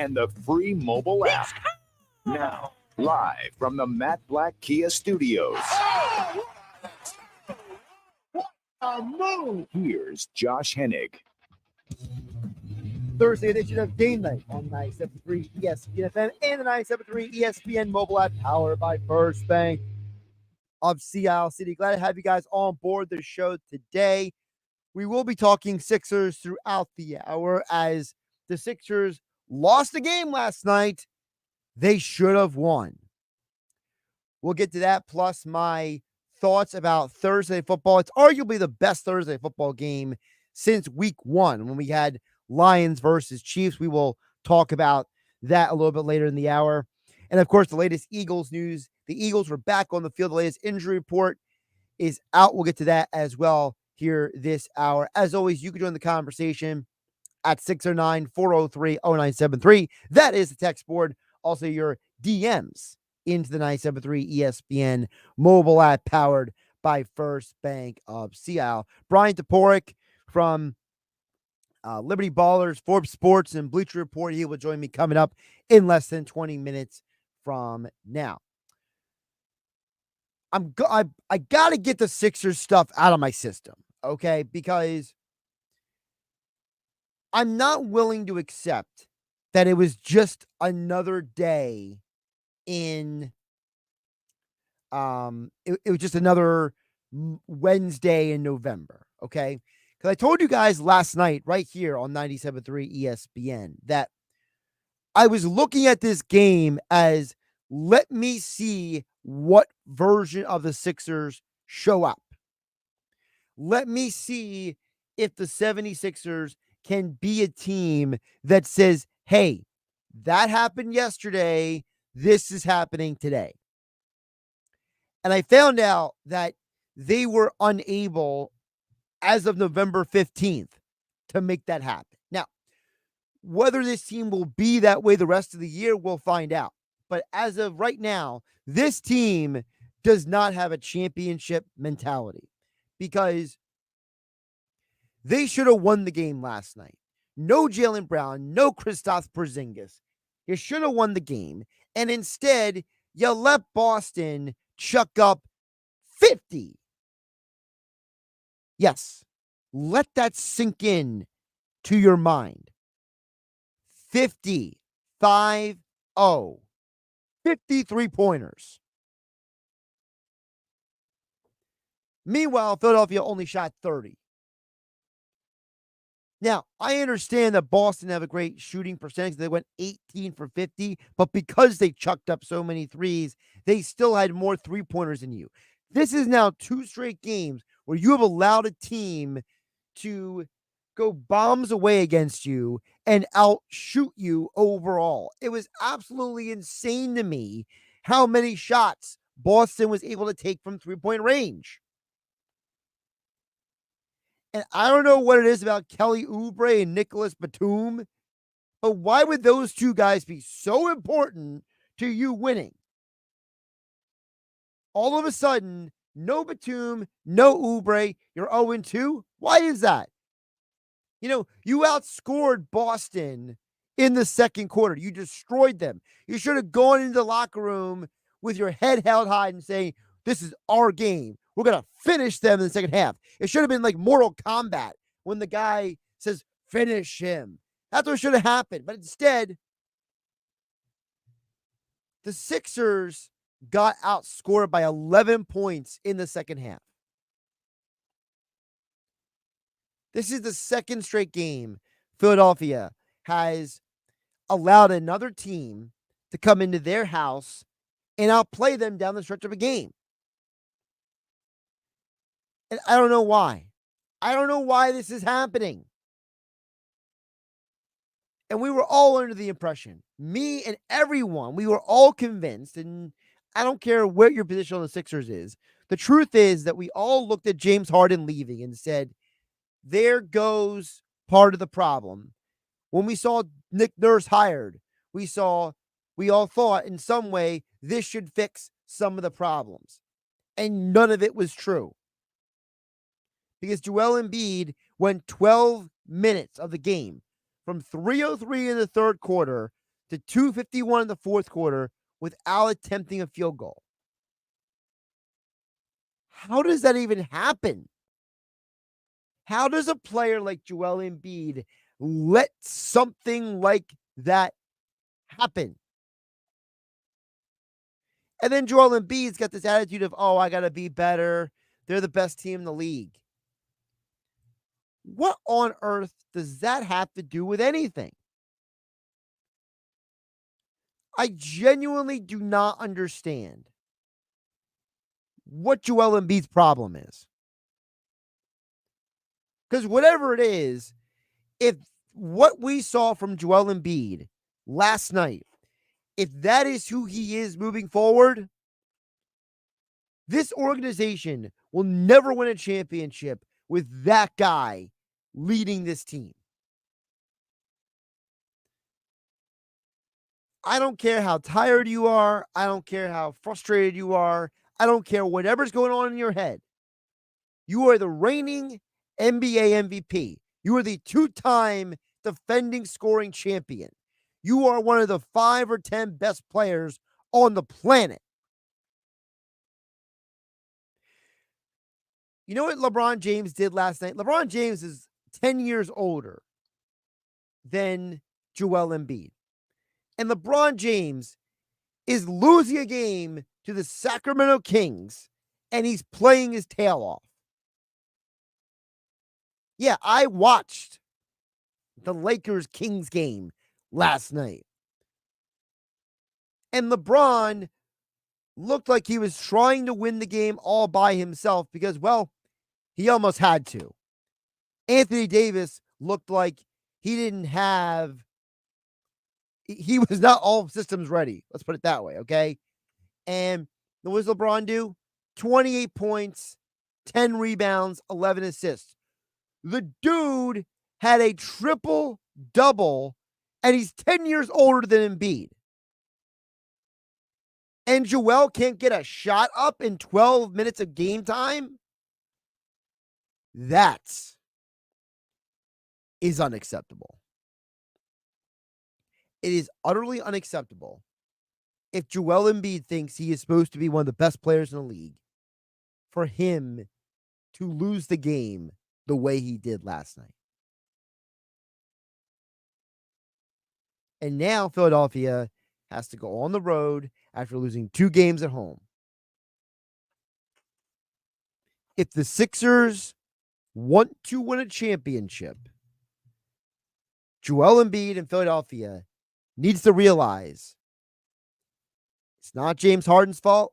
and the free mobile app. Now, live from the Matt Black Kia Studios. Here's Josh Hennig. Thursday edition of Game Night on 97.3 ESPN FM and the 97.3 ESPN mobile app powered by First Bank of Sea Isle City. Glad to have you guys on board the show today. We will be talking Sixers throughout the hour as the Sixers lost the game last night. They should have won. We'll get to that, plus my thoughts about Thursday football. It's arguably the best Thursday football game since week one when we had Lions versus Chiefs. We will talk about that a little bit later in the hour. And of course, the latest Eagles news. The Eagles were back on the field. The latest injury report is out. We'll get to that as well here this hour. As always, you can join the conversation at 609-403-0973. That is the text board. Also, your DMs into the 973 ESPN mobile app powered by First Bank of Sea Isle. Brian Toporek from Liberty Ballers, Forbes Sports, and Bleacher Report. He will join me coming up in less than 20 minutes from now. I got to get the Sixers stuff out of my system, okay? Because I'm not willing to accept that it was just another day in it was just another Wednesday in November, okay? Because I told you guys last night right here on 97.3 ESPN that I was looking at this game as, let me see what version of the Sixers show up. Let me see if the 76ers can be a team that says, hey, that happened yesterday. This is happening today. And I found out that they were unable, as of November 15th, to make that happen. Now, whether this team will be that way the rest of the year, we'll find out. But as of right now, this team does not have a championship mentality because they should have won the game last night. No Jaylen Brown, no Kristaps Porzingis. You should have won the game. And instead, you let Boston chuck up 50. Yes, let that sink in to your mind. 50, 5-0. 53 pointers. Meanwhile, Philadelphia only shot 30. Now, I understand that Boston have a great shooting percentage. They went 18 for 50, but because they chucked up so many threes, they still had more three-pointers than you. This is now 2 straight games where you have allowed a team to go bombs away against you and outshoot you overall. It was absolutely insane to me how many shots Boston was able to take from three-point range. And I don't know what it is about Kelly Oubre and Nicholas Batum, but why would those two guys be so important to you winning? All of a sudden, no Batum, no Oubre, you're 0-2. Why is that? You know, you outscored Boston in the second quarter. You destroyed them. You should have gone into the locker room with your head held high and saying, this is our game. We're going to finish them in the second half. It should have been like Mortal Kombat when the guy says, finish him. That's what should have happened. But instead, the Sixers got outscored by 11 points in the second half. This is the second straight game Philadelphia has allowed another team to come into their house and outplay them down the stretch of a game. And I don't know why. I don't know why this is happening. And we were all under the impression, me and everyone, we were all convinced, and I don't care where your position on the Sixers is. The truth is that we all looked at James Harden leaving and said, there goes part of the problem. When we saw Nick Nurse hired, we all thought in some way this should fix some of the problems. And none of it was true. Because Joel Embiid went 12 minutes of the game from 3:03 in the third quarter to 2:51 in the fourth quarter without attempting a field goal. How does that even happen? How does a player like Joel Embiid let something like that happen? And then Joel Embiid's got this attitude of, oh, I got to be better. They're the best team in the league. What on earth does that have to do with anything? I genuinely do not understand what Joel Embiid's problem is. Because whatever it is, if what we saw from Joel Embiid last night, if that is who he is moving forward, this organization will never win a championship with that guy leading this team. I don't care how tired you are. I don't care how frustrated you are. I don't care whatever's going on in your head. You are the reigning NBA MVP. You are the two-time defending scoring champion. You are one of the 5 or 10 best players on the planet. You know what LeBron James did last night? LeBron James is 10 years older than Joel Embiid. And LeBron James is losing a game to the Sacramento Kings, and he's playing his tail off. Yeah, I watched the Lakers-Kings game last night. And LeBron looked like he was trying to win the game all by himself because, well, he almost had to. Anthony Davis looked like he was not all systems ready. Let's put it that way, okay? And what does LeBron do? 28 points, 10 rebounds, 11 assists. The dude had a triple-double, and he's 10 years older than Embiid. And Joel can't get a shot up in 12 minutes of game time? That is unacceptable. It is utterly unacceptable if Joel Embiid thinks he is supposed to be one of the best players in the league for him to lose the game the way he did last night. And now Philadelphia has to go on the road after losing 2 games at home. If the Sixers want to win a championship, Joel Embiid in Philadelphia needs to realize it's not James Harden's fault.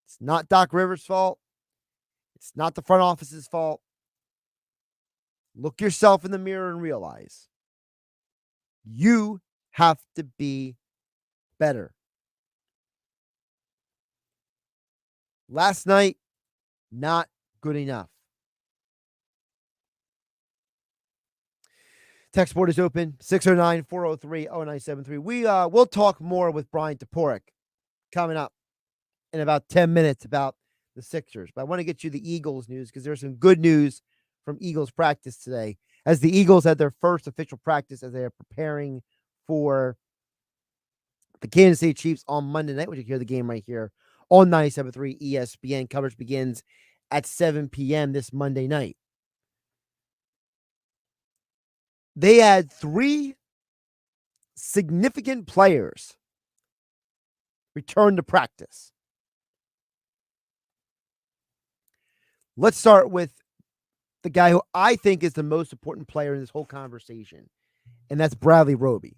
It's not Doc Rivers' fault. It's not the front office's fault. Look yourself in the mirror and realize you have to be better. Last night, not good enough. Text board is open, 609-403-0973. We'll talk more with Brian Toporek coming up in about 10 minutes about the Sixers. But I want to get you the Eagles news because there's some good news from Eagles practice today, as the Eagles had their first official practice as they are preparing for the Kansas City Chiefs on Monday night, which you hear the game right here on 97.3 ESPN. Coverage begins at 7 p.m. this Monday night. They had 3 significant players return to practice. Let's start with the guy who I think is the most important player in this whole conversation, and that's Bradley Roby.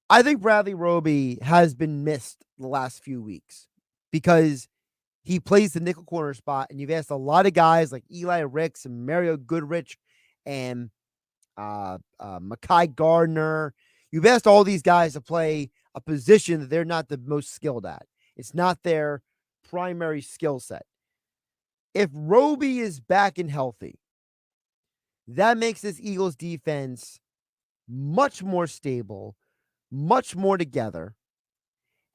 I think Bradley Roby has been missed the last few weeks because he plays the nickel corner spot, and you've asked a lot of guys like Eli Ricks and Mario Goodrich and Mekhi Gardner. You've asked all these guys to play a position that they're not the most skilled at. It's not their primary skill set. If Roby is back and healthy, that makes this Eagles defense much more stable, much more together,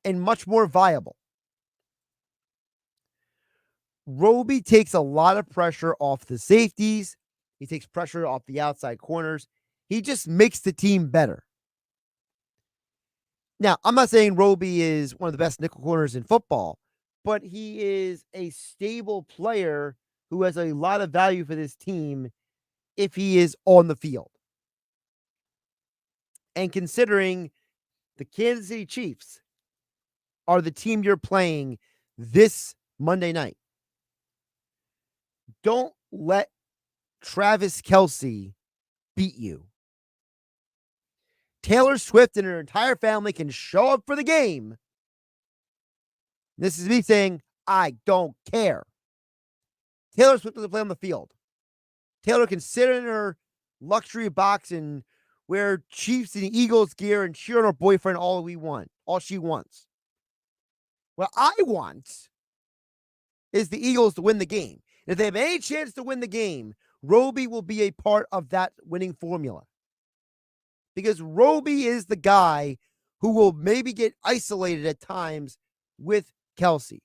and much more viable. Roby takes a lot of pressure off the safeties. He takes pressure off the outside corners. He just makes the team better. Now, I'm not saying Roby is one of the best nickel corners in football, but he is a stable player who has a lot of value for this team if he is on the field. And considering the Kansas City Chiefs are the team you're playing this Monday night, don't let Travis Kelce beat you. Taylor Swift and her entire family can show up for the game. This is me saying, I don't care. Taylor Swift doesn't play on the field. Taylor can sit in her luxury box and wear Chiefs and Eagles gear and cheer on her boyfriend all she wants. What I want is the Eagles to win the game. If they have any chance to win the game, Roby will be a part of that winning formula. Because Roby is the guy who will maybe get isolated at times with Kelce.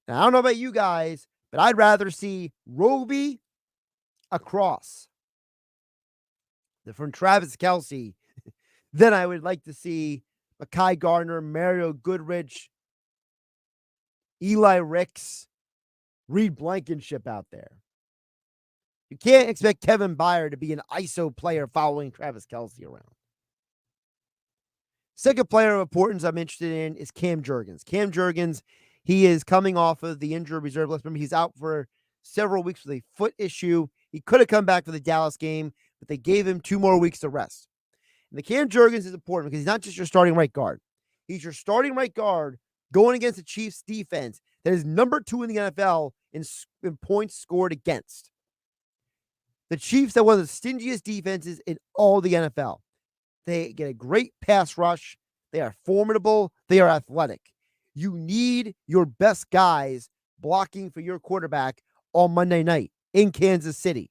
Now, I don't know about you guys, but I'd rather see Roby across from Travis Kelce than I would like to see Mekhi Gardner, Mario Goodrich, Eli Ricks, Reed Blankenship out there. You can't expect Kevin Byard to be an ISO player following Travis Kelce around. Second player of importance I'm interested in is Cam Jurgens. Cam Jurgens, he is coming off of the injured reserve list. Remember, he's out for several weeks with a foot issue. He could have come back for the Dallas game, but they gave him 2 more weeks to rest. And the Cam Jurgens is important because he's not just your starting right guard. He's your starting right guard going against the Chiefs defense that is number 2 in the NFL in points scored against. The Chiefs are one of the stingiest defenses in all the NFL. They get a great pass rush. They are formidable. They are athletic. You need your best guys blocking for your quarterback on Monday night in Kansas City.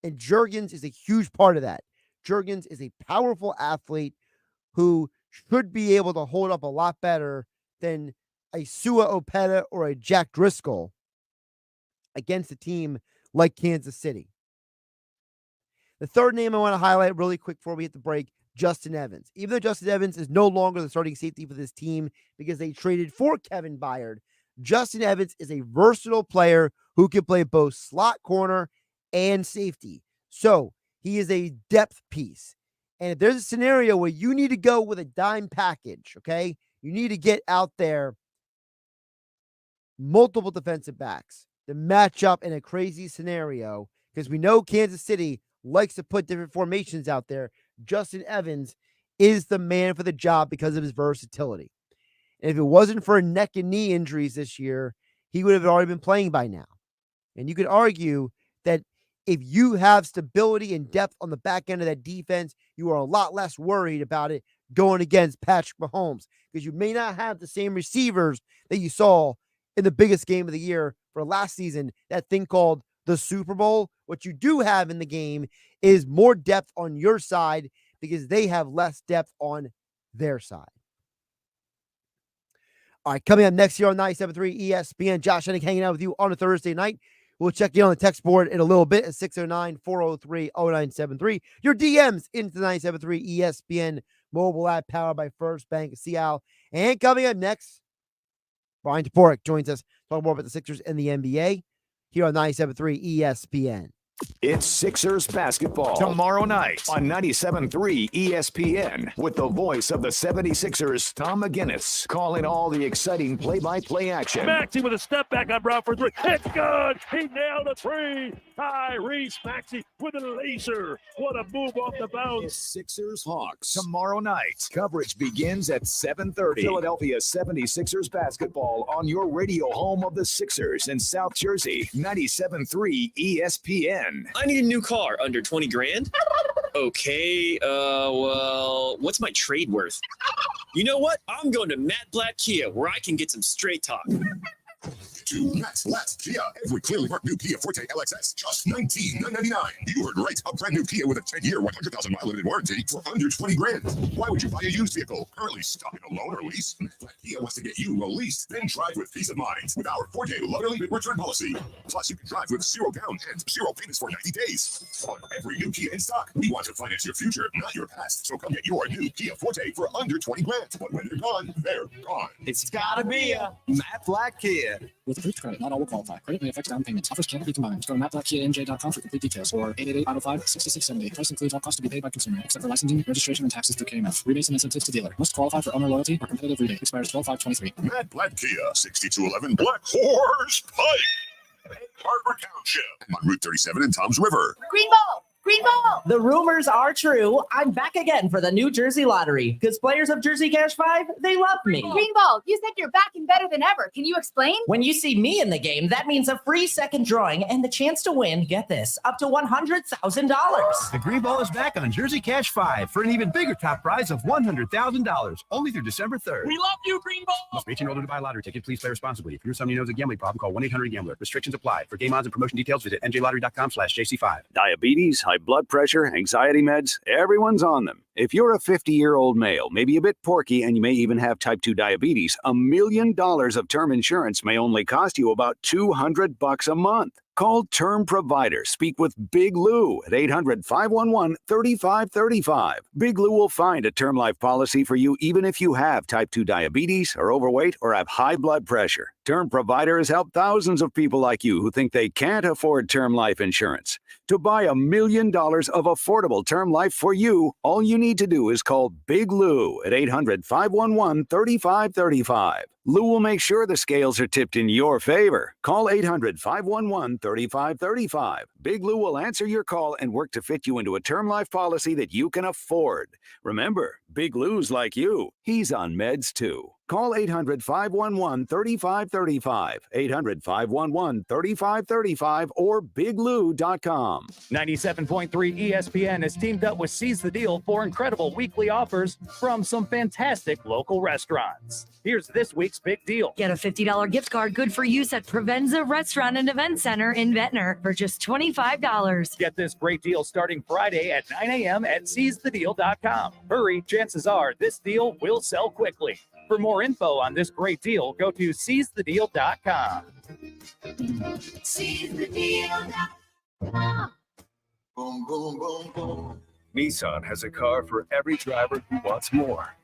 And Jurgens is a huge part of that. Jurgens is a powerful athlete who should be able to hold up a lot better than a Sua Opeta or a Jack Driscoll against a team like Kansas City. The third name I want to highlight really quick before we hit the break, Justin Evans. Even though Justin Evans is no longer the starting safety for this team because they traded for Kevin Byard, Justin Evans is a versatile player who can play both slot corner and safety. So he is a depth piece. And if there's a scenario where you need to go with a dime package, okay, you need to get out there multiple defensive backs to match up in a crazy scenario, because we know Kansas City likes to put different formations out there. Justin Evans is the man for the job because of his versatility. And if it wasn't for neck and knee injuries this year, he would have already been playing by now. And you could argue that if you have stability and depth on the back end of that defense, you are a lot less worried about it going against Patrick Mahomes, because you may not have the same receivers that you saw in the biggest game of the year for last season, that thing called the Super Bowl. What you do have in the game is more depth on your side because they have less depth on their side. All right, coming up next here on 97.3 ESPN, Josh Hennig hanging out with you on a Thursday night. We'll check in on the text board in a little bit at 609-403-0973. Your DMs into the 97.3 ESPN mobile app powered by First Bank of Seattle. And coming up next, Brian Toporek joins us, talking more about the Sixers and the NBA here on 97.3 ESPN. It's Sixers basketball tomorrow night on 97.3 ESPN with the voice of the 76ers, Tom McGinnis, calling all the exciting play-by-play action. Maxey with a step back on Brown for 3. It's good. He nailed a 3. Tyrese Maxey with a laser. What a move off the bounce. It's Sixers Hawks tomorrow night. Coverage begins at 7:30. Philadelphia 76ers basketball on your radio home of the Sixers in South Jersey, 97.3 ESPN. I need a new car under 20 grand. Okay, well, what's my trade worth? You know what? I'm going to Matt Black Kia, where I can get some straight talk. to Matt Black Kia. Every clearly marked new Kia Forte LXS, just $19,999. You heard right. A brand new Kia with a 10-year, 100,000-mile limited warranty for under $20,000. Why would you buy a used vehicle currently stuck in a loan or lease? Matt Black Kia wants to get you a lease, then drive with peace of mind with our 4-day lottery return policy. Plus, you can drive with 0 down and 0 payments for 90 days. On every new Kia in stock, we want to finance your future, not your past. So come get your new Kia Forte for under $20,000. But when they're gone, they're gone. It's gotta be a Matt Black Kia. With approved credit, not all will qualify. Credit may affect down payments. Offers can't be combined. Go to mattblackkianj.com for complete details or 888-505-6670. Price includes all costs to be paid by consumer, except for licensing, registration, and taxes through KMF. Rebates and incentives to dealer. Must qualify for owner loyalty or competitive rebate. Expires 12/5/23. Matt Black Kia, 6211 Black Horse Pike, Harbor Township, on Route 37 in Toms River. Green ball! Green ball! The rumors are true. I'm back again for the New Jersey Lottery. Because players of Jersey Cash 5, they love me. Green ball, you said you're back and better than ever. Can you explain? When you see me in the game, that means a free second drawing and the chance to win, get this, up to $100,000. The Green Ball is back on Jersey Cash 5 for an even bigger top prize of $100,000. Only through December 3rd. We love you, Green Ball. Must be 18 or older to buy a lottery ticket. Please play responsibly. If you're someone who knows a gambling problem, call 1-800-GAMBLER. Restrictions apply. For game odds and promotion details, visit njlottery.com/JC5. Diabetes, high blood pressure, anxiety meds, everyone's on them. If you're a 50-year-old male, maybe a bit porky, and you may even have type 2 diabetes, $1 million of term insurance may only cost you about $200 a month. Call Term Provider. Speak with Big Lou at 800-511-3535. Big Lou will find a term life policy for you even if you have type 2 diabetes, are overweight, or have high blood pressure. Term Provider has helped thousands of people like you who think they can't afford term life insurance. To buy $1 million of affordable term life for you, all you need to do is call Big Lou at 800-511-3535. Lou will make sure the scales are tipped in your favor. Call 800-511-3535. Big Lou will answer your call and work to fit you into a term life policy that you can afford. Remember, Big Lou's like you. He's on meds too. Call 800-511-3535, 800-511-3535, or biglou.com. 97.3 ESPN has teamed up with Seize the Deal for incredible weekly offers from some fantastic local restaurants. Here's this week's big deal. Get a $50 gift card good for use at Provenza Restaurant and Event Center in Ventnor for just $25. Get this great deal starting Friday at 9 a.m. at seizethedeal.com. Hurry, chances are this deal will sell quickly. For more info on this great deal, go to seizethedeal.com. Seizethedeal.com. Boom, boom, boom, boom. Nissan has a car for every driver who wants more.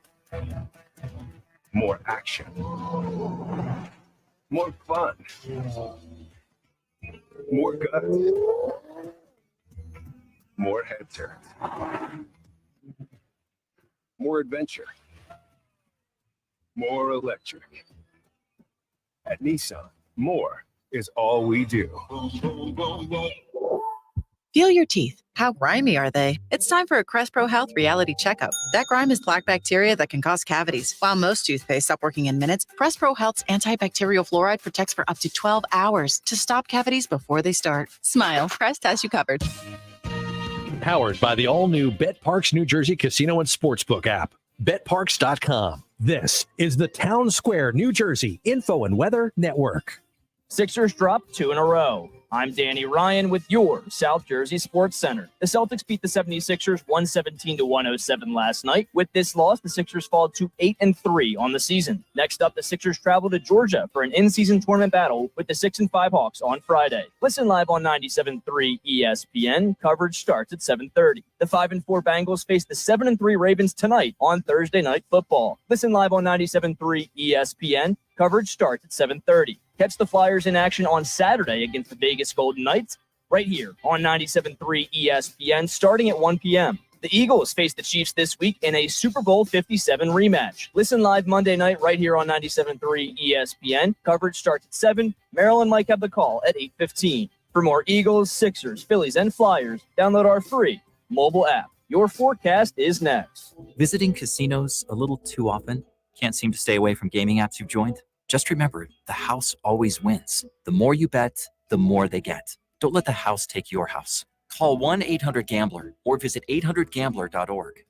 More action. More fun. More guts. More head turns. More adventure. More electric. At Nissan, more is all we do. Feel your teeth. How grimy are they? It's time for a Crest Pro Health reality checkup. That grime is plaque bacteria that can cause cavities. While most toothpaste stop working in minutes, Crest Pro Health's antibacterial fluoride protects for up to 12 hours to stop cavities before they start. Smile, Crest has you covered. Powered by the all-new BetParks New Jersey Casino and Sportsbook app. BetParks.com. This is the Town Square, New Jersey Info and Weather Network. Sixers dropped 2 in a row. I'm Danny Ryan with your South Jersey Sports Center. The Celtics beat the 76ers 117-107 last night. With this loss, the Sixers fall to 8-3 on the season. Next up, the Sixers travel to Georgia for an in-season tournament battle with the 6-5 Hawks on Friday. Listen live on 97.3 ESPN. Coverage starts at 7:30. The 5-4 Bengals face the 7-3 Ravens tonight on Thursday Night Football. Listen live on 97.3 ESPN. Coverage starts at 7:30. Catch the Flyers in action on Saturday against the Vegas Golden Knights right here on 97.3 ESPN starting at 1 p.m. The Eagles face the Chiefs this week in a Super Bowl 57 rematch. Listen live Monday night right here on 97.3 ESPN. Coverage starts at 7. Maryland might have the call at 8:15. For more Eagles, Sixers, Phillies, and Flyers, download our free mobile app. Your forecast is next. Visiting casinos a little too often? Can't seem to stay away from gaming apps you've joined? Just remember, the house always wins. The more you bet, the more they get. Don't let the house take your house. Call 1-800-GAMBLER or visit 800gambler.org.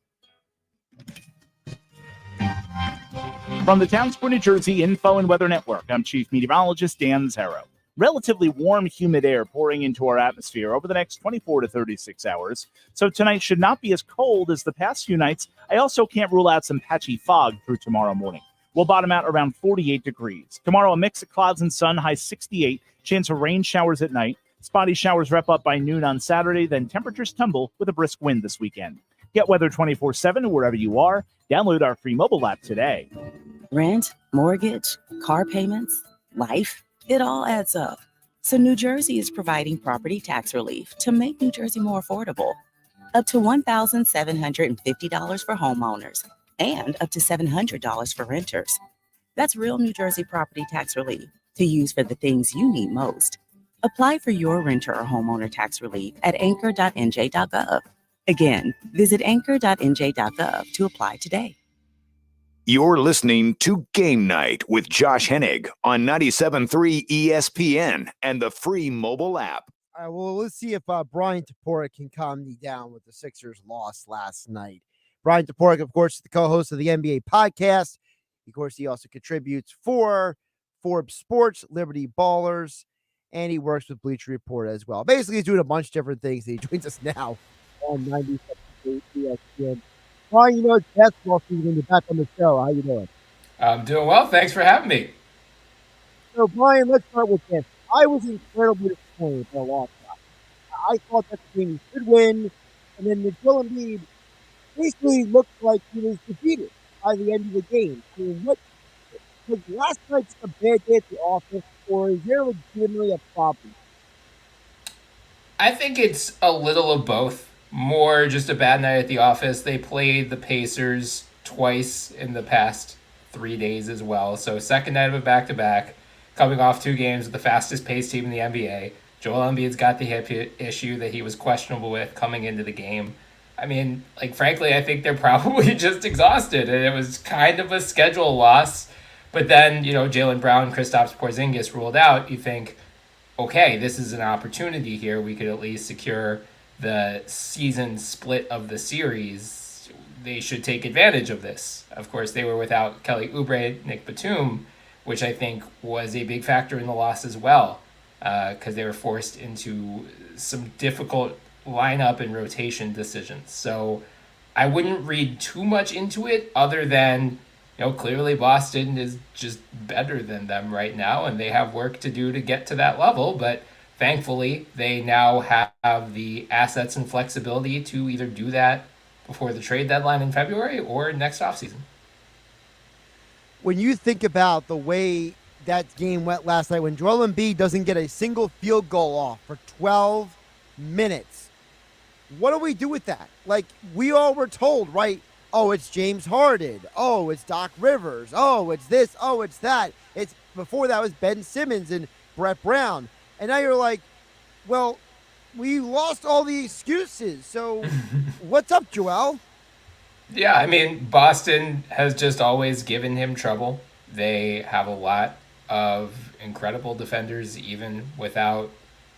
From the Town Square, New Jersey Info and Weather Network, I'm Chief Meteorologist Dan Zarrow. Relatively warm, humid air pouring into our atmosphere over the next 24 to 36 hours. So tonight should not be as cold as the past few nights. I also can't rule out some patchy fog through tomorrow morning. We'll bottom out around 48 degrees. Tomorrow, a mix of clouds and sun, high 68. Chance of rain showers at night. Spotty showers wrap up by noon on Saturday, then temperatures tumble with a brisk wind this weekend. Get weather 24/7 wherever you are. Download our free mobile app today. Rent, mortgage, car payments, life, it all adds up. So New Jersey is providing property tax relief to make New Jersey more affordable. Up to $1,750 for homeowners and up to $700 for renters. That's real New Jersey property tax relief to use for the things you need most. Apply for your renter or homeowner tax relief at anchor.nj.gov. Again, visit anchor.nj.gov to apply today. You're listening to Game Night with Josh Hennig on 97.3 ESPN and the free mobile app. All right, well, let's see if Brian Toporek can calm me down with the Sixers' loss last night. Brian Toporek, of course, is the co-host of the NBA podcast. Of course, he also contributes for Forbes Sports, Liberty Ballers, and he works with Bleacher Report as well. Basically, he's doing a bunch of different things. He joins us now on 97.3 ESPN. Brian, you know, it's basketball season. You're back on the show. How you doing? I'm doing well. Thanks for having me. So, Brian, let's start with this. I was incredibly disappointed by the loss. I thought that the team should win, and then the Joel Embiid basically looked like he was defeated by the end of the game. I mean, what was last night's a bad day at the office, or is there legitimately a problem? I think it's a little of both. More just a bad night at the office. They played the Pacers twice in the past 3 days as well. So second night of a back-to-back, coming off 2 games with the fastest paced team in the NBA. Joel Embiid's got the hip issue that he was questionable with coming into the game. I mean, like, frankly, I think they're probably just exhausted, and it was kind of a schedule loss. But then, you know, Jaylen Brown, Kristaps Porzingis ruled out. You think, okay, this is an opportunity here. We could at least secure the season split of the series. They should take advantage of this. Of course, they were without Kelly Oubre, Nick Batum, which I think was a big factor in the loss as well, because they were forced into some difficult lineup and rotation decisions. So I wouldn't read too much into it other than, you know, clearly Boston is just better than them right now, and they have work to do to get to that level, but thankfully, they now have the assets and flexibility to either do that before the trade deadline in February or next offseason. When you think about the way that game went last night, when Joel Embiid doesn't get a single field goal off for 12 minutes, what do we do with that? Like, we all were told, right? Oh, it's James Harden. Oh, it's Doc Rivers. Oh, it's this. Oh, it's that. It's before that was Ben Simmons and Brett Brown. And now you're like, well, we lost all the excuses. So what's up, Joel? Yeah, I mean, Boston has just always given him trouble. They have a lot of incredible defenders, even without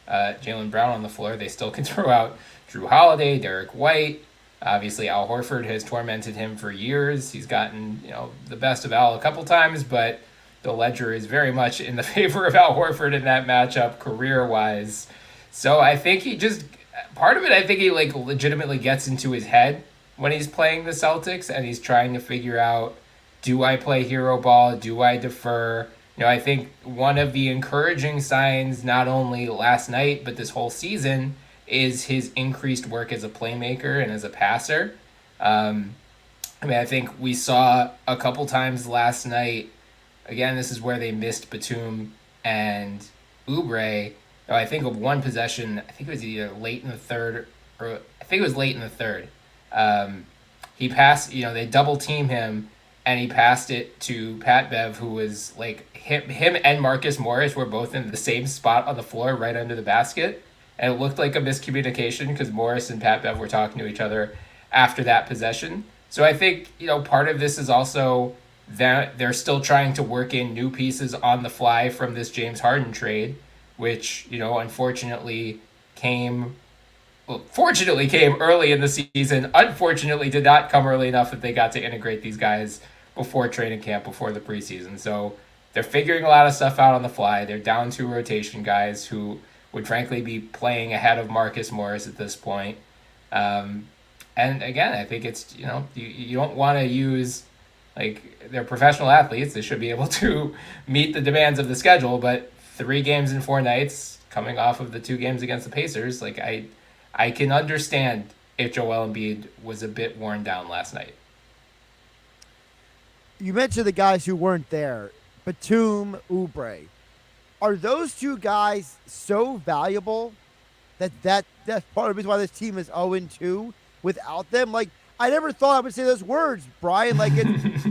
Jaylen Brown on the floor. They still can throw out Drew Holiday, Derek White. Obviously, Al Horford has tormented him for years. He's gotten, you know, the best of Al a couple times, but the ledger is very much in the favor of Al Horford in that matchup career-wise. So I think he just, part of it, I think he like legitimately gets into his head when he's playing the Celtics and he's trying to figure out, do I play hero ball? Do I defer? You know, I think one of the encouraging signs, not only last night, but this whole season, is his increased work as a playmaker and as a passer. I mean, I think we saw a couple times last night. Again, this is where they missed Batum and Oubre. I think of one possession, I think it was either late in the third, or I think it was late in the third. He passed, you know, they double team him, and he passed it to Pat Bev, who was like, him and Marcus Morris were both in the same spot on the floor right under the basket. And it looked like a miscommunication because Morris and Pat Bev were talking to each other after that possession. So I think, you know, part of this is also that they're still trying to work in new pieces on the fly from this James Harden trade, which, you know, fortunately came early in the season. Unfortunately, did not come early enough that they got to integrate these guys before training camp, before the preseason. So they're figuring a lot of stuff out on the fly. They're down 2 rotation guys who would frankly be playing ahead of Marcus Morris at this point. And again, I think it's, you don't want to use, like, they're professional athletes. They should be able to meet the demands of the schedule, but 3 games in 4 nights coming off of the 2 games against the Pacers, like, I can understand if Joel Embiid was a bit worn down last night. You mentioned the guys who weren't there, Batum, Oubre. Are those 2 guys so valuable that's part of the reason why this team is 0-2 without them? Like, I never thought I would say those words, Brian. Like, it's,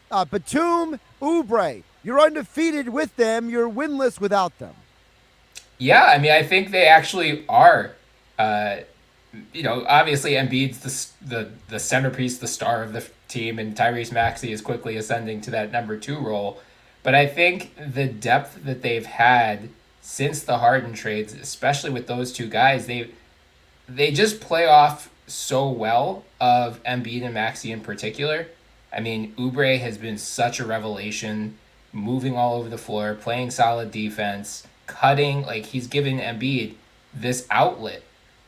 Batum, Oubre. You're undefeated with them. You're winless without them. Yeah, I mean, I think they actually are. Obviously Embiid's the centerpiece, the star of the team, and Tyrese Maxey is quickly ascending to that number 2 role. But I think the depth that they've had since the Harden trades, especially with those 2 guys, they just play off so well of Embiid and Maxey in particular. I mean, Oubre has been such a revelation, moving all over the floor, playing solid defense, cutting. Like, he's given Embiid this outlet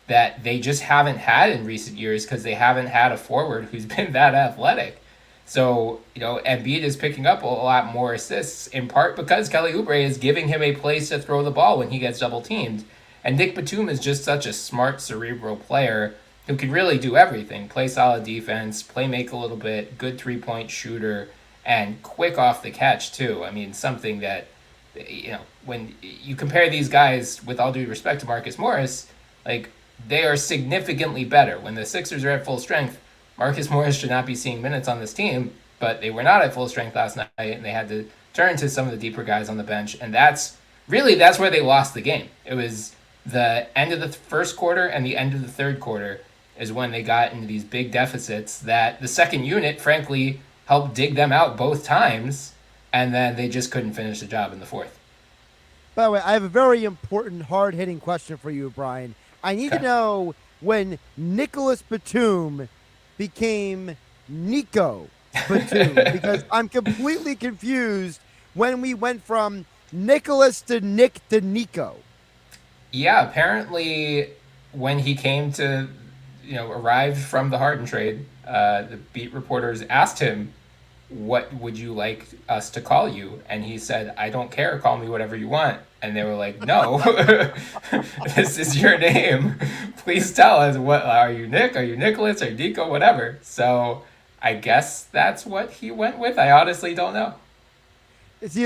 that they just haven't had in recent years because they haven't had a forward who's been that athletic. So, Embiid is picking up a lot more assists, in part because Kelly Oubre is giving him a place to throw the ball when he gets double teamed. And Nick Batum is just such a smart, cerebral player who can really do everything. Play solid defense, play make a little bit, good 3-point shooter, and quick off the catch too. I mean, something that, when you compare these guys, with all due respect to Marcus Morris, like, they are significantly better. When the Sixers are at full strength, Marcus Morris should not be seeing minutes on this team, but they were not at full strength last night, and they had to turn to some of the deeper guys on the bench, and that's where they lost the game. It was the end of the first quarter and the end of the third quarter is when they got into these big deficits that the second unit, frankly, helped dig them out both times, and then they just couldn't finish the job in the fourth. By the way, I have a very important, hard-hitting question for you, Brian. I need to know when Nicholas Batum became Nico Batum, because I'm completely confused when we went from Nicholas to Nick to Nico. Yeah, apparently when he came to, arrived from the Harden trade, the beat reporters asked him, "What would you like us to call you?" And he said, "I don't care, call me whatever you want." And they were like, "No, this is your name. Please tell us, what are you, Nick? Are you Nicholas? Are you Nico? Whatever." So I guess that's what he went with. I honestly don't know. See,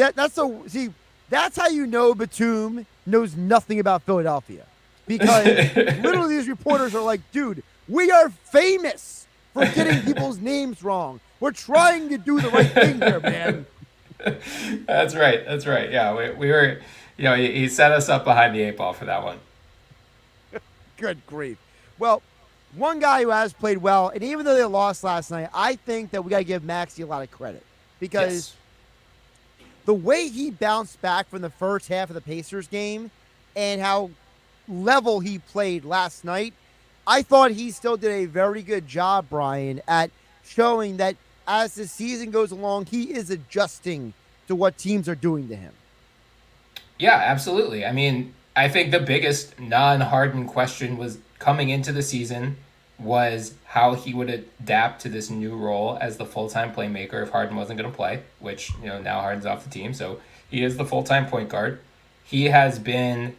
that's how you know Batum knows nothing about Philadelphia. Because literally these reporters are like, "Dude, we are famous for getting people's names wrong. We're trying to do the right thing here, man." That's right. Yeah, we were, he set us up behind the 8 ball for that one. Good grief. Well, one guy who has played well, and even though they lost last night, I think that we got to give Maxey a lot of credit. Because the way he bounced back from the first half of the Pacers game and how level he played last night, I thought he still did a very good job, Brian, at showing that as the season goes along, he is adjusting to what teams are doing to him. Yeah, absolutely. I mean, I think the biggest non-Harden question was coming into the season was how he would adapt to this new role as the full-time playmaker if Harden wasn't going to play, which, now Harden's off the team, so he is the full-time point guard. He has been,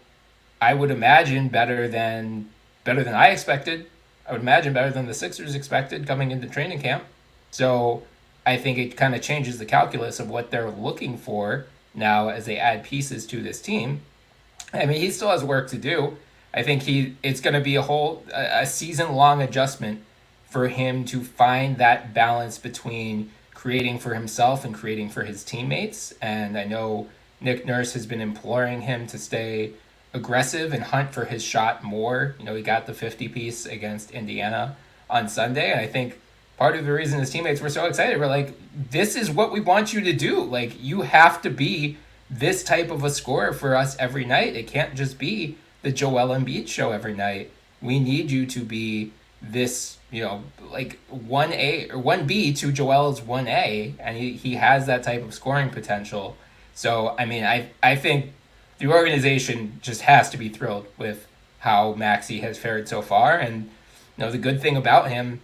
I would imagine, better than I expected. I would imagine better than the Sixers expected coming into training camp. So I think it kind of changes the calculus of what they're looking for now as they add pieces to this team. I mean, he still has work to do. I think it's going to be a season-long adjustment for him to find that balance between creating for himself and creating for his teammates. And I know Nick Nurse has been imploring him to stay aggressive and hunt for his shot more. He got the 50-piece against Indiana on Sunday, and I think part of the reason his teammates were so excited were like, "This is what we want you to do. Like, you have to be this type of a scorer for us every night. It can't just be the Joel Embiid show every night. We need you to be this, like 1A or 1B to Joel's 1A, and he has that type of scoring potential. So, I mean, I think the organization just has to be thrilled with how Maxey has fared so far. And, the good thing about him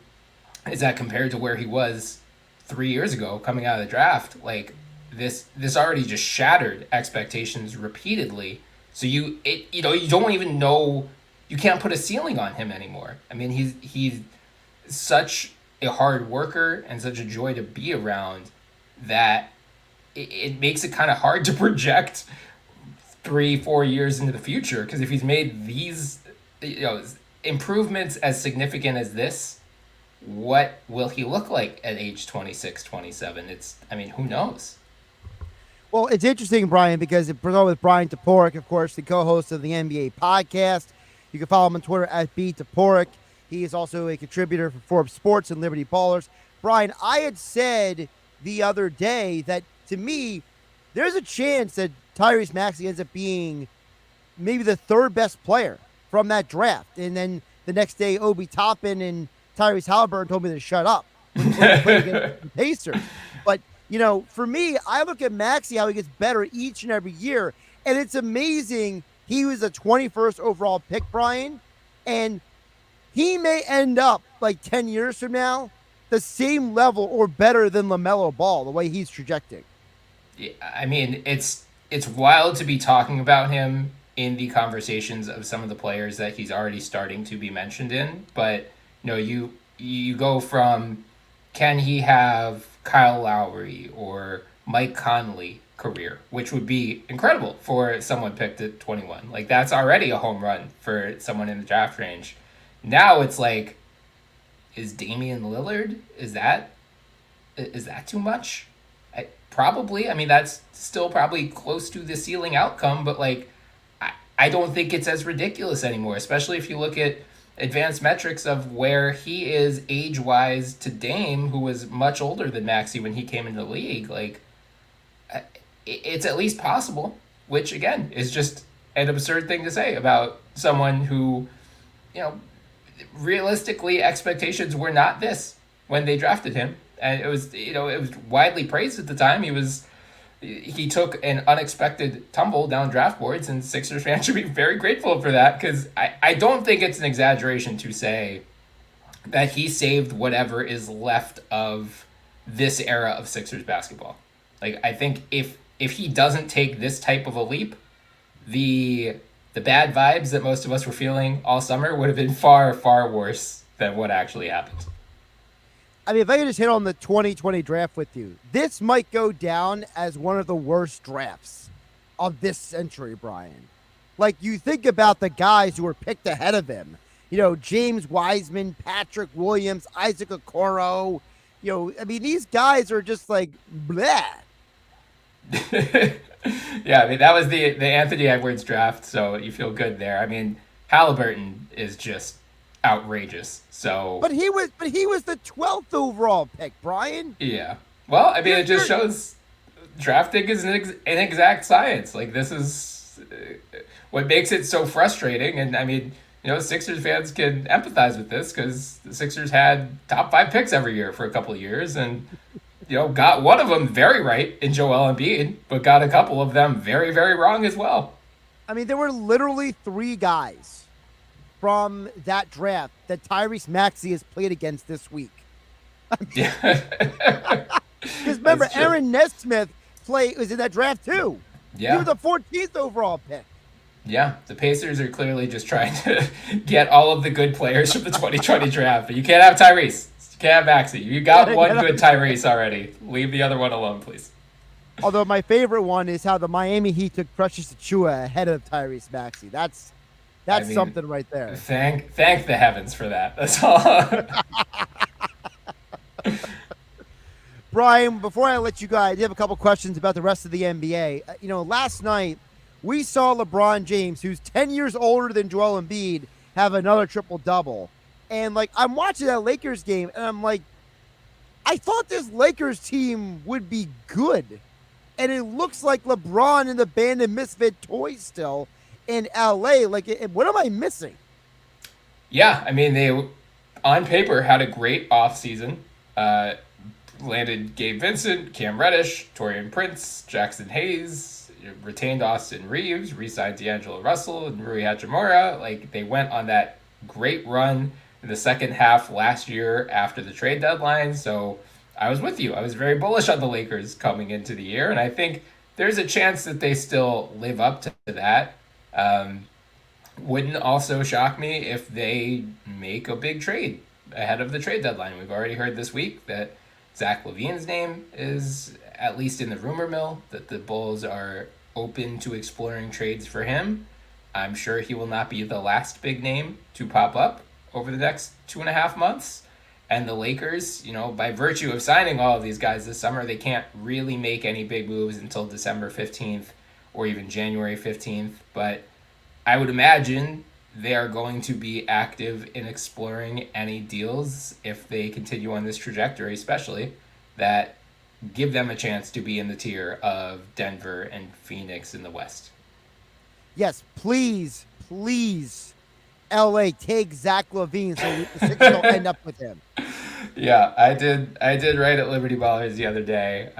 is that compared to where he was 3 years ago coming out of the draft, like this already just shattered expectations repeatedly. So you don't even know, you can't put a ceiling on him anymore. I mean, he's such a hard worker and such a joy to be around that it makes it kind of hard to project 3-4 years into the future, because if he's made these improvements as significant as this, what will he look like at age 26, 27? Who knows? Well, it's interesting, Brian, because it brought with Brian Toporek, of course, the co-host of the NBA podcast. You can follow him on Twitter at @BToporek. He is also a contributor for Forbes Sports and Liberty Ballers. Brian, I had said the other day that, to me, there's a chance that Tyrese Maxey ends up being maybe the third best player from that draft. And then the next day, Obi Toppin and Tyrese Halliburton told me to shut up when he played against the Pacers. But, for me, I look at Maxey, how he gets better each and every year. And it's amazing. He was a 21st overall pick, Brian. And he may end up, like 10 years from now, the same level or better than LaMelo Ball, the way he's trajecting. Yeah, I mean, it's wild to be talking about him in the conversations of some of the players that he's already starting to be mentioned in. But, you go from, can he have Kyle Lowry or Mike Conley career, which would be incredible for someone picked at 21. Like, that's already a home run for someone in the draft range. Now it's like, is Damian Lillard, is that too much? Probably. I mean, that's still probably close to the ceiling outcome, but like, I don't think it's as ridiculous anymore, especially if you look at advanced metrics of where he is age-wise to Dame, who was much older than Maxey when he came into the league. Like, it's at least possible, which again is just an absurd thing to say about someone who, realistically expectations were not this when they drafted him. And it was widely praised at the time. He took an unexpected tumble down draft boards, and Sixers fans should be very grateful for that, because I don't think it's an exaggeration to say that he saved whatever is left of this era of Sixers basketball. Like, I think if he doesn't take this type of a leap, the bad vibes that most of us were feeling all summer would have been far, far worse than what actually happened. I mean, if I could just hit on the 2020 draft with you, this might go down as one of the worst drafts of this century, Brian. Like, you think about the guys who were picked ahead of him. James Wiseman, Patrick Williams, Isaac Okoro. These guys are just like, bleh. Yeah, I mean, that was the Anthony Edwards draft, so you feel good there. I mean, Halliburton is just outrageous. So, but he was the 12th overall pick, Brian. Yeah. Well, I mean, it just shows drafting is an exact science. Like, this is what makes it so frustrating. And I mean, Sixers fans can empathize with this, because the Sixers had top 5 picks every year for a couple of years, and got one of them very right in Joel Embiid, but got a couple of them very, very wrong as well. I mean, there were literally 3 guys from that draft that Tyrese Maxey has played against this week. Because remember, Aaron Nesmith was in that draft too. Yeah. He was the 14th overall pick. Yeah, the Pacers are clearly just trying to get all of the good players from the 2020 draft. But you can't have Tyrese. You can't have Maxey. You got one good Tyrese already. Leave the other one alone, please. Although my favorite one is how the Miami Heat took Precious Achiuwa ahead of Tyrese Maxey. That's something right there. Thank the heavens for that. That's all. Brian, before I let you go, I did have a couple questions about the rest of the NBA. Last night we saw LeBron James, who's 10 years older than Joel Embiid, have another triple-double. And, I'm watching that Lakers game, and I'm like, I thought this Lakers team would be good. And it looks like LeBron and the band of misfit toys still in LA. What am I missing? Yeah, I mean, on paper had a great offseason. Landed Gabe Vincent, Cam Reddish, Torian Prince, Jackson Hayes, retained Austin Reeves, re-signed D'Angelo Russell and Rui Hachimura. Like, they went on that great run in the second half last year after the trade deadline. So I was with you. I was very bullish on the Lakers coming into the year, and I think there's a chance that they still live up to that. Wouldn't also shock me if they make a big trade ahead of the trade deadline. We've already heard this week that Zach LaVine's name is at least in the rumor mill, that the Bulls are open to exploring trades for him. I'm sure he will not be the last big name to pop up over the next 2.5 months. And the Lakers, by virtue of signing all of these guys this summer, they can't really make any big moves until December 15th or even January 15th. But I would imagine they are going to be active in exploring any deals if they continue on this trajectory, especially that give them a chance to be in the tier of Denver and Phoenix in the West. Yes, please, LA, take Zach LaVine so the Sixers will end up with him. Yeah, I did write at Liberty Ballers the other day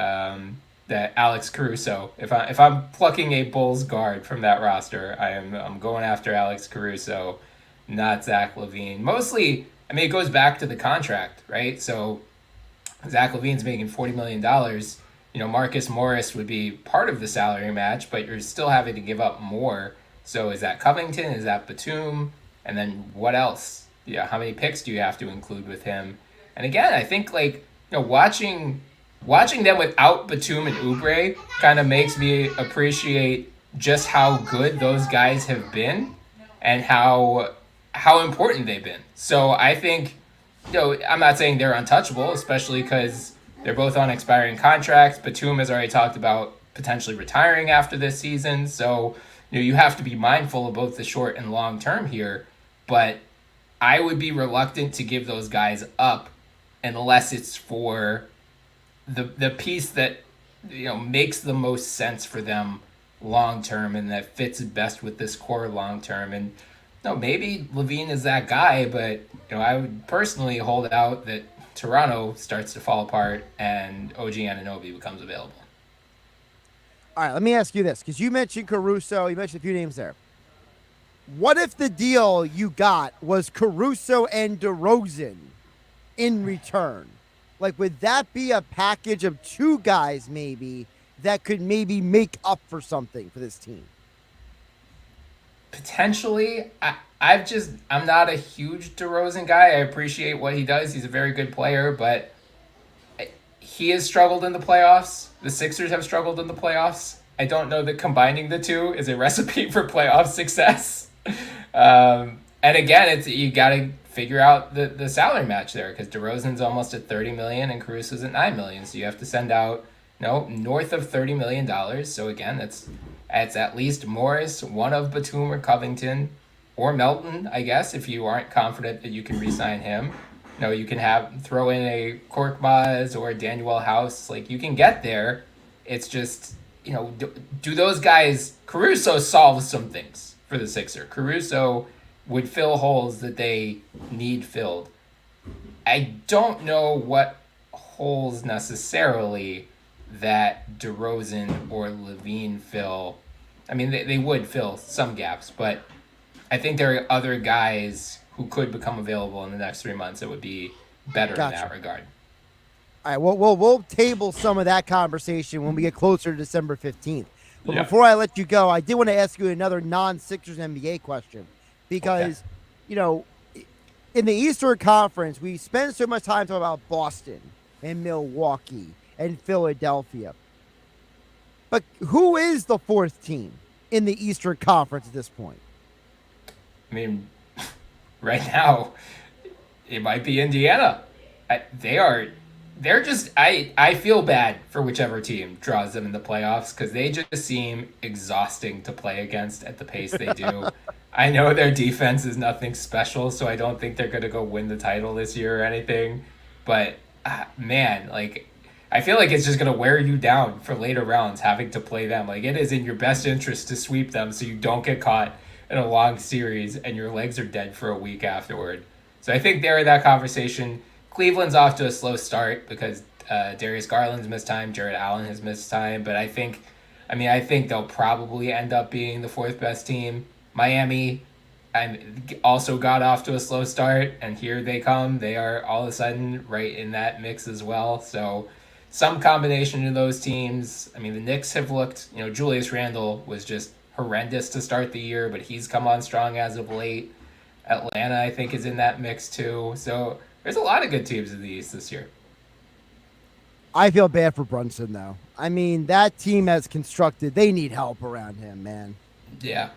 that Alex Caruso, if I'm plucking a Bulls guard from that roster, I'm going after Alex Caruso, not Zach LaVine. Mostly, it goes back to the contract, right? So Zach LaVine's making $40 million. Marcus Morris would be part of the salary match, but you're still having to give up more. So is that Covington? Is that Batum? And then what else? Yeah, how many picks do you have to include with him? And again, I think watching them without Batum and Oubre kind of makes me appreciate just how good those guys have been and how important they've been. So I think, I'm not saying they're untouchable, especially because they're both on expiring contracts. Batum has already talked about potentially retiring after this season. So, you have to be mindful of both the short and long term here. But I would be reluctant to give those guys up unless it's for the piece that makes the most sense for them long term and that fits best with this core long term. And maybe LaVine is that guy, but I would personally hold out that Toronto starts to fall apart and OG Anunoby becomes available. All right, let me ask you this, because you mentioned Caruso, you mentioned a few names there. What if the deal you got was Caruso and DeRozan in return? Like, would that be a package of two guys maybe that could maybe make up for something for this team? Potentially. I'm not a huge DeRozan guy. I appreciate what he does. He's a very good player, but he has struggled in the playoffs. The Sixers have struggled in the playoffs. I don't know that combining the two is a recipe for playoff success. And again, you got to figure out the salary match there, because DeRozan's almost at $30 million and Caruso's at $9 million. So you have to send out north of $30 million. So again, it's at least Morris, one of Batum or Covington, or Melton, I guess, if you aren't confident that you can re-sign him. You can throw in a Korkmaz or a Daniel House. Like, you can get there. It's just, do those guys... Caruso solves some things for the Sixer. Caruso would fill holes that they need filled. I don't know what holes necessarily that DeRozan or LaVine fill. They would fill some gaps, but I think there are other guys who could become available in the next 3 months that would be better in that regard. All right, we'll table some of that conversation when we get closer to December 15th. But before I let you go, I did want to ask you another non-Sixers NBA question. Because, in the Eastern Conference, we spend so much time talking about Boston and Milwaukee and Philadelphia. But who is the fourth team in the Eastern Conference at this point? Right now, it might be Indiana. I feel bad for whichever team draws them in the playoffs, because they just seem exhausting to play against at the pace they do. I know their defense is nothing special, so I don't think they're going to go win the title this year or anything. But, man, I feel like it's just going to wear you down for later rounds having to play them. It is in your best interest to sweep them so you don't get caught in a long series and your legs are dead for a week afterward. So I think they're in that conversation. Cleveland's off to a slow start because Darius Garland's missed time, Jared Allen has missed time, but I think they'll probably end up being the fourth best team. Miami also got off to a slow start, and here they come. They are all of a sudden right in that mix as well. So some combination of those teams. I mean, the Knicks have looked, Julius Randle was just horrendous to start the year, but he's come on strong as of late. Atlanta, I think, is in that mix too. So there's a lot of good teams in the East this year. I feel bad for Brunson, though. I mean, that team has constructed, they need help around him, man. Yeah.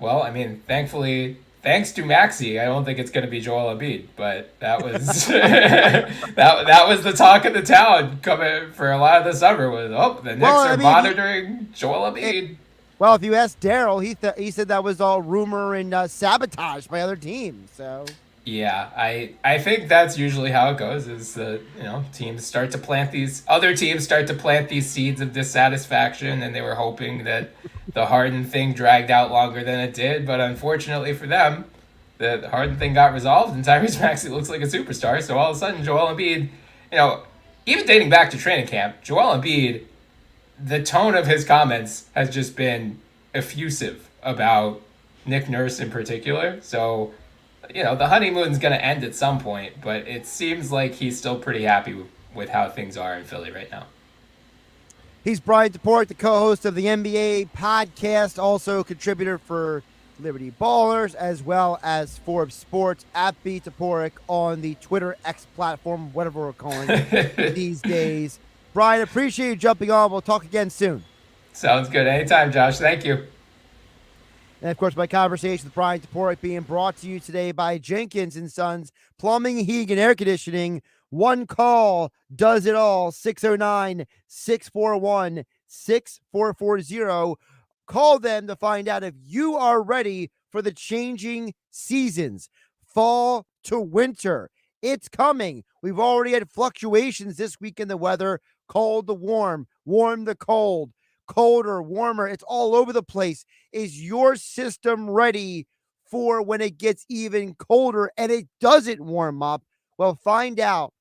Well, I mean, thankfully, thanks to Maxey, I don't think it's going to be Joel Embiid, but that was that was the talk of the town coming for a lot of the summer was, the Knicks are monitoring Joel Embiid. Well, if you ask Daryl, he said that was all rumor and sabotage by other teams. So yeah, I think that's usually how it goes. Is that teams start to plant these seeds of dissatisfaction, and they were hoping that the Harden thing dragged out longer than it did. But unfortunately for them, the Harden thing got resolved, and Tyrese Maxey looks like a superstar. So all of a sudden, Joel Embiid, even dating back to training camp, Joel Embiid, the tone of his comments has just been effusive about Nick Nurse in particular. So, the honeymoon's going to end at some point, but it seems like he's still pretty happy with how things are in Philly right now. He's Brian Toporek, the co-host of the NBA podcast, also contributor for Liberty Ballers, as well as Forbes Sports, at B Toporek on the Twitter X platform, whatever we're calling it these days. Brian, appreciate you jumping on. We'll talk again soon. Sounds good. Anytime, Josh. Thank you. And, of course, my conversation with Brian Toporek being brought to you today by Jenkins & Sons Plumbing, Heating, and Air Conditioning. One call does it all. 609-641-6440. Call them to find out if you are ready for the changing seasons. Fall to winter. It's coming. We've already had fluctuations this week in the weather. Cold to warm, warm to cold, colder, warmer. It's all over the place. Is your system ready for when it gets even colder and it doesn't warm up? Well, find out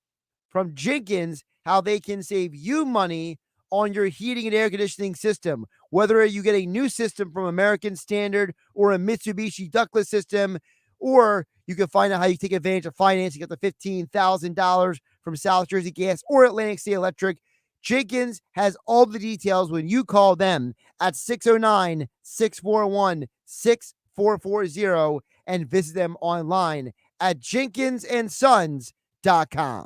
from Jenkins how they can save you money on your heating and air conditioning system. Whether you get a new system from American Standard or a Mitsubishi ductless system, or you can find out how you take advantage of financing up to $15,000 from South Jersey Gas or Atlantic State Electric. Jenkins has all the details when you call them at 609-641-6440 and visit them online at jenkinsandsons.com.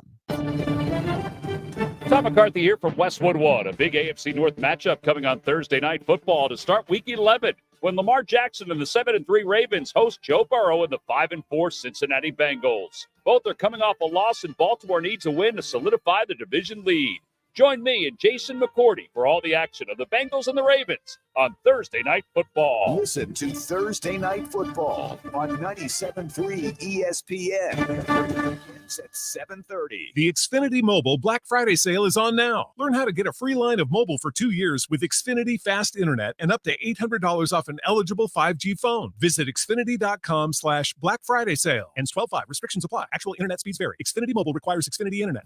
Tom McCarthy here from Westwood One, a big AFC North matchup coming on Thursday Night Football to start Week 11 when Lamar Jackson and the 7-3 Ravens host Joe Burrow and the 5-4 Cincinnati Bengals. Both are coming off a loss, and Baltimore needs a win to solidify the division lead. Join me and Jason McCourty for all the action of the Bengals and the Ravens on Thursday Night Football. Listen to Thursday Night Football on 97.3 ESPN. It's at 7:30. The Xfinity Mobile Black Friday sale is on now. Learn how to get a free line of mobile for 2 years with Xfinity Fast Internet and up to $800 off an eligible 5G phone. Visit Xfinity.com/Black Friday sale. Ends 12/5. Restrictions apply. Actual internet speeds vary. Xfinity Mobile requires Xfinity Internet.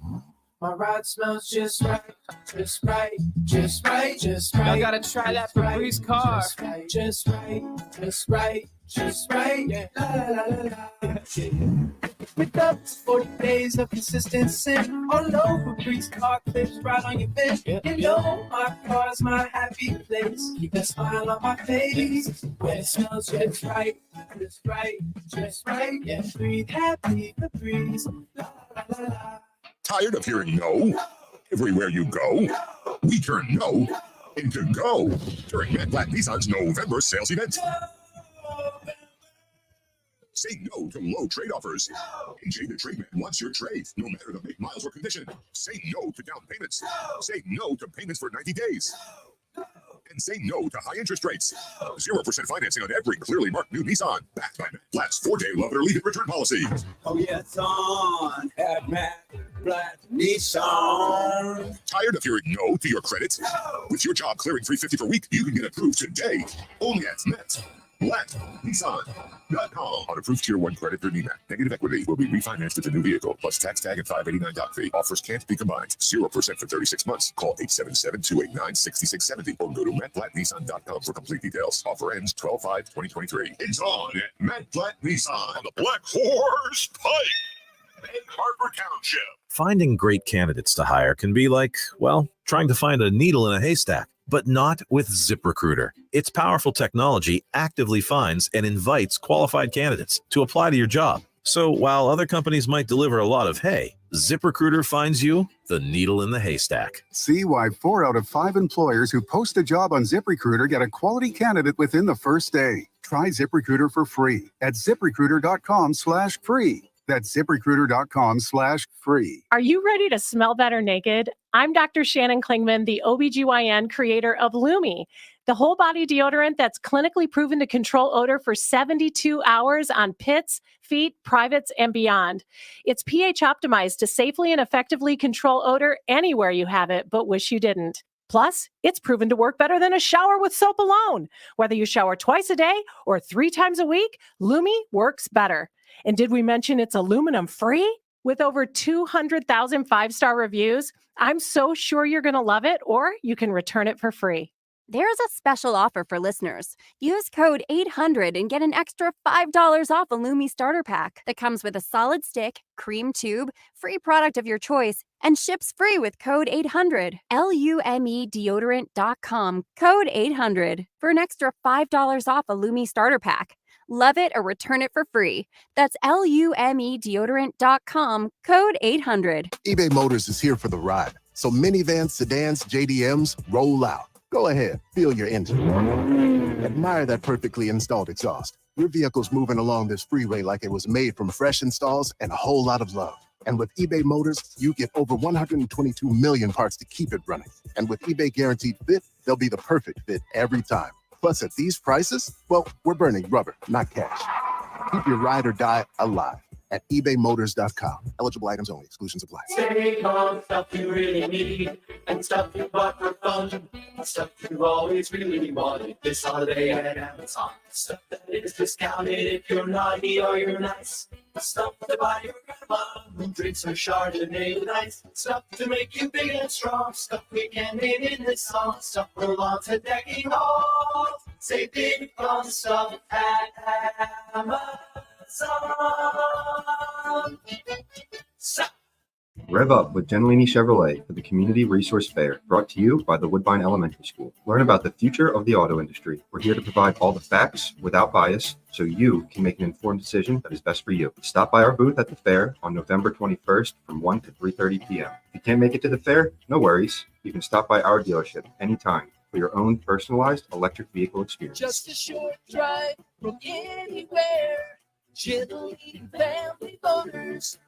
My ride smells just right, just right, just right, just right. I gotta try that Febreze car. Just right, just right, just right. Yeah. La, la, la, la. With up to 40 days of consistency. All over Febreze car clips right on your face. You know my car's my happy place. Keep a smile on my face. When it smells just right, just right, just right. Yeah. Breathe happy Febreze. La, la, la, la. Tired of hearing no? Everywhere you go, we turn no into go during Matt Blatt Nissan's November sales event. Say no to low trade offers. AJ the Trade Man wants your trade, no matter the make, miles, or condition. Say no to down payments. Say no to payments for 90 days. And say no to high interest rates. 0% financing on every clearly marked new Nissan. Backed by Matt Blatt's 4-day love it or leave it return policy. Oh, yeah, it's on at Matt Blatt Nissan. Tired of hearing no to your credit? With your job clearing $350 per week, you can get approved today. Only at Matt BlackNissan.com. On approved Tier 1 credit through NEMAT. Negative equity will be refinanced into new vehicle plus tax tag and $589 doc fee. Offers can't be combined. 0% for 36 months. Call 877-289-6670 or go to MattBlackNissan.com for complete details. Offer ends 12/5/2023. It's on at Matt Black Nissan on the Black Horse Pike. Egg Harbor Township. Finding great candidates to hire can be like, well, trying to find a needle in a haystack, but not with ZipRecruiter. Its powerful technology actively finds and invites qualified candidates to apply to your job. So while other companies might deliver a lot of hay, ZipRecruiter finds you the needle in the haystack. See why 4 out of 5 employers who post a job on ZipRecruiter get a quality candidate within the first day. Try ZipRecruiter for free at ZipRecruiter.com/free. That's ZipRecruiter.com/free. Are you ready to smell better naked? I'm Dr. Shannon Klingman, the OBGYN creator of Lumi, the whole body deodorant that's clinically proven to control odor for 72 hours on pits, feet, privates, and beyond. It's pH optimized to safely and effectively control odor anywhere you have it, but wish you didn't. Plus, it's proven to work better than a shower with soap alone. Whether you shower twice a day or 3 times a week, Lumi works better. And did we mention it's aluminum free? With over 200,000 5-star reviews, I'm so sure you're going to love it, or you can return it for free. There's a special offer for listeners. Use code 800 and get an extra $5 off a Lumi starter pack that comes with a solid stick, cream tube, free product of your choice, and ships free with code 800. LumeDeodorant.com, code 800 for an extra $5 off a Lumi starter pack. Love it or return it for free. That's LumeDeodorant.com, code 800. eBay Motors is here for the ride. So minivans, sedans, JDMs, roll out. Go ahead, feel your engine. Admire that perfectly installed exhaust. Your vehicle's moving along this freeway like it was made from fresh installs and a whole lot of love. And with eBay Motors, you get over 122 million parts to keep it running. And with eBay Guaranteed Fit, they'll be the perfect fit every time. Plus, at these prices, well, we're burning rubber, not cash. Keep your ride or die alive at ebaymotors.com. Eligible items only. Exclusions apply. Take home stuff you really need and stuff you bought for fun. Stuff you've always really wanted this holiday at Amazon. Stuff that is discounted if you're naughty or you're nice. Stuff to buy your grandma who drinks her Chardonnay with ice. Stuff to make you big and strong. Stuff we can't name in this song. Stuff belongs to decking halls. Say big fun stuff at Amazon. Rev up with Gentilini Chevrolet for the Community Resource Fair, brought to you by the Woodbine Elementary School. Learn about the future of the auto industry. We're here to provide all the facts without bias so you can make an informed decision that is best for you. Stop by our booth at the fair on November 21st from 1 to 3:30 p.m. If you can't make it to the fair, no worries. You can stop by our dealership anytime for your own personalized electric vehicle experience. Just a short drive from anywhere. Gentilini Family Motors.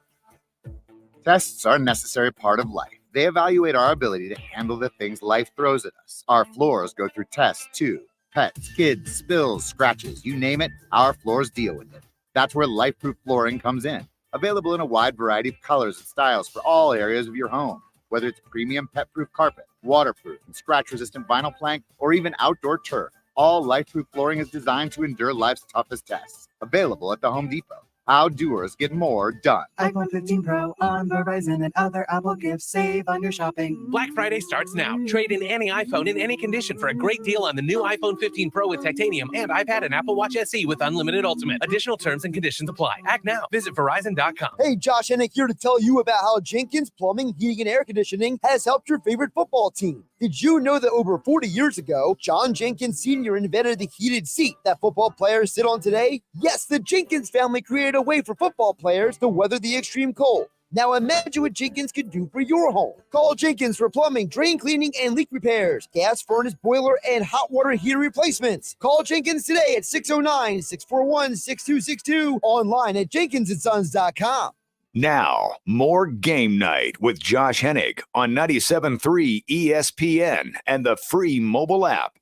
Tests are a necessary part of life. They evaluate our ability to handle the things life throws at us. Our floors go through tests too. Pets, kids, spills, scratches, you name it, our floors deal with it. That's where LifeProof flooring comes in. Available in a wide variety of colors and styles for all areas of your home. Whether it's premium pet-proof carpet, waterproof and scratch-resistant vinyl plank, or even outdoor turf, all LifeProof flooring is designed to endure life's toughest tests. Available at the Home Depot. How doers get more done. iPhone 15 Pro on Verizon and other Apple gifts. Save on your shopping. Black Friday starts now. Trade in any iPhone in any condition for a great deal on the new iPhone 15 Pro with titanium and iPad and Apple Watch SE with unlimited Ultimate. Additional terms and conditions apply. Act now. Visit Verizon.com. Hey, Josh Hennig here to tell you about how Jenkins Plumbing, Heating, and Air Conditioning has helped your favorite football team. Did you know that over 40 years ago, John Jenkins Sr. invented the heated seat that football players sit on today? Yes, the Jenkins family created a way for football players to weather the extreme cold. Now imagine what Jenkins can do for your home. Call Jenkins for plumbing, drain cleaning, and leak repairs, gas furnace, boiler, and hot water heater replacements. Call Jenkins today at 609-641-6262, online at jenkinsonSons.com. Now, more Game Night with Josh Hennig on 97.3 ESPN and the free mobile app.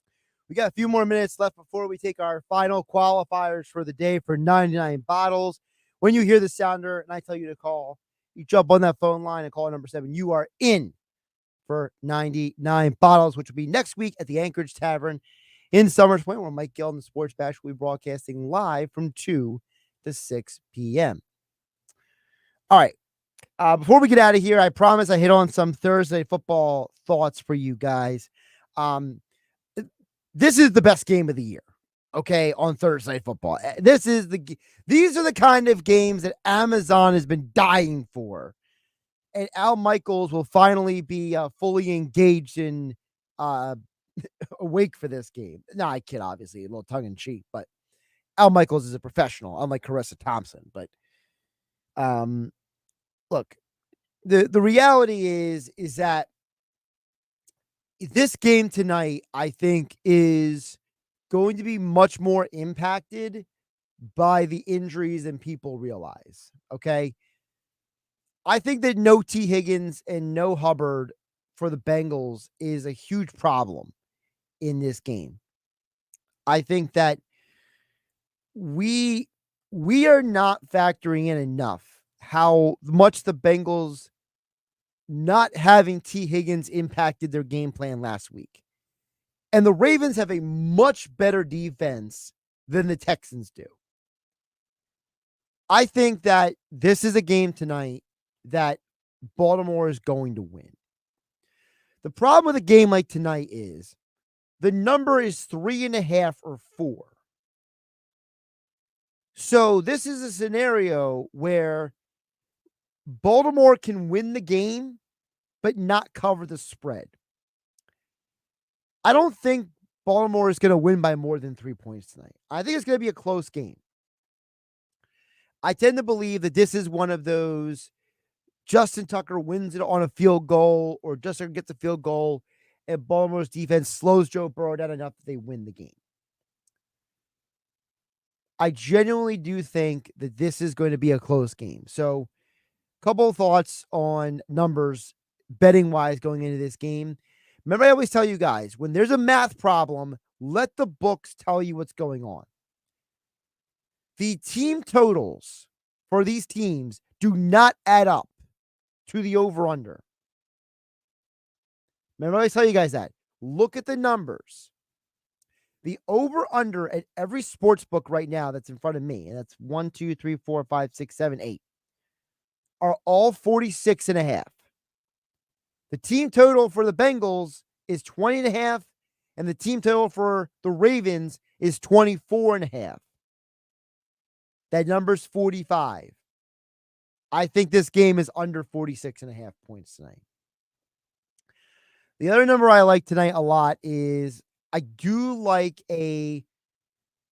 We got a few more minutes left before we take our final qualifiers for the day for 99 bottles. When you hear the sounder and I tell you to call, you jump on that phone line and call number 7. You are in for 99 bottles, which will be next week at the Anchorage Tavern in Summers Point, where Mike Gill and the Sports Bash will be broadcasting live from 2 to 6 p.m. All right. Before we get out of here, I promise I hit on some Thursday football thoughts for you guys. This is the best game of the year. Okay, on Thursday football. These are the kind of games that Amazon has been dying for. And Al Michaels will finally be fully engaged in awake for this game. No, I kid, obviously, a little tongue-in-cheek, but Al Michaels is a professional, unlike Carissa Thompson. But look, the reality is that this game tonight, I think, is going to be much more impacted by the injuries than people realize. Okay. I think that no T. Higgins and no Hubbard for the Bengals is a huge problem in this game. I think that we are not factoring in enough how much the Bengals not having T. Higgins impacted their game plan last week. And the Ravens have a much better defense than the Texans do. I think that this is a game tonight that Baltimore is going to win. The problem with a game like tonight is the number is 3.5 or 4. So this is a scenario where Baltimore can win the game, but not cover the spread. I don't think Baltimore is going to win by more than 3 points tonight. I think it's going to be a close game. I tend to believe that this is one of those Justin Tucker wins it on a field goal, or Justin gets a field goal, and Baltimore's defense slows Joe Burrow down enough that they win the game. I genuinely do think that this is going to be a close game. So, a couple of thoughts on numbers, betting-wise, going into this game. Remember, I always tell you guys, when there's a math problem, let the books tell you what's going on. The team totals for these teams do not add up to the over-under. Remember, I always tell you guys that. Look at the numbers. The over-under at every sports book right now that's in front of me, and that's 1, 2, 3, 4, 5, 6, 7, 8, are all 46.5. The team total for the Bengals is 20.5, and the team total for the Ravens is 24.5. That number's 45. I think this game is under 46.5 points tonight. The other number I like tonight a lot is I do like a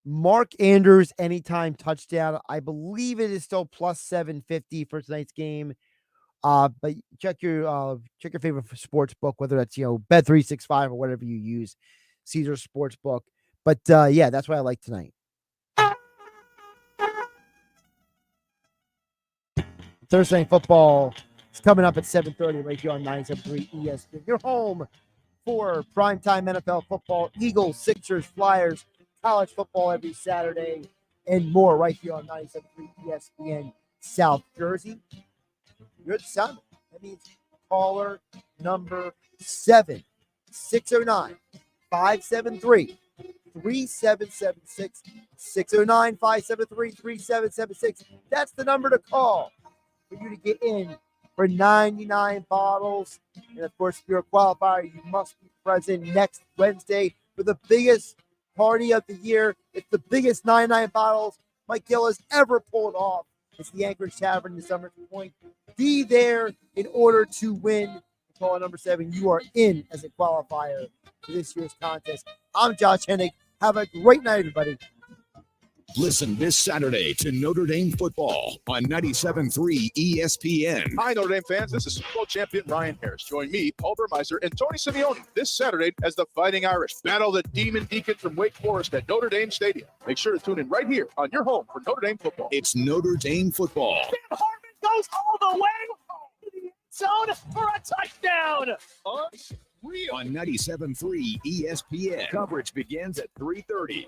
Mark Andrews anytime touchdown. I believe it is still plus 750 for tonight's game. But check your favorite sports book, whether that's Bet365 or whatever you use, Caesar Sportsbook. But yeah, that's what I like tonight. Thursday Night Football is coming up at 7:30 right here on 97.3 ESPN. Your home for primetime NFL football, Eagles, Sixers, Flyers, college football every Saturday, and more right here on 97.3 ESPN South Jersey. You're the sound. That means caller number 7, 609-573-3776, 609-573-3776. That's the number to call for you to get in for 99 bottles. And of course, if you're a qualifier, you must be present next Wednesday for the biggest party of the year. It's the biggest 99 bottles Mike Gill has ever pulled off. It's the Anchorage Tavern in Summers Point. Be there in order to win. Call number 7. You are in as a qualifier for this year's contest. I'm Josh Hennig. Have a great night, everybody. Listen this Saturday to Notre Dame football on 97.3 ESPN. Hi, Notre Dame fans. This is Super Bowl champion Ryan Harris. Join me, Paul Burmeister, and Tony Simeone this Saturday as the Fighting Irish battle the Demon Deacon from Wake Forest at Notre Dame Stadium. Make sure to tune in right here on your home for Notre Dame football. It's Notre Dame football. Sam Hartman goes all the way to the end zone for a touchdown. On 97.3 ESPN. Coverage begins at 3:30.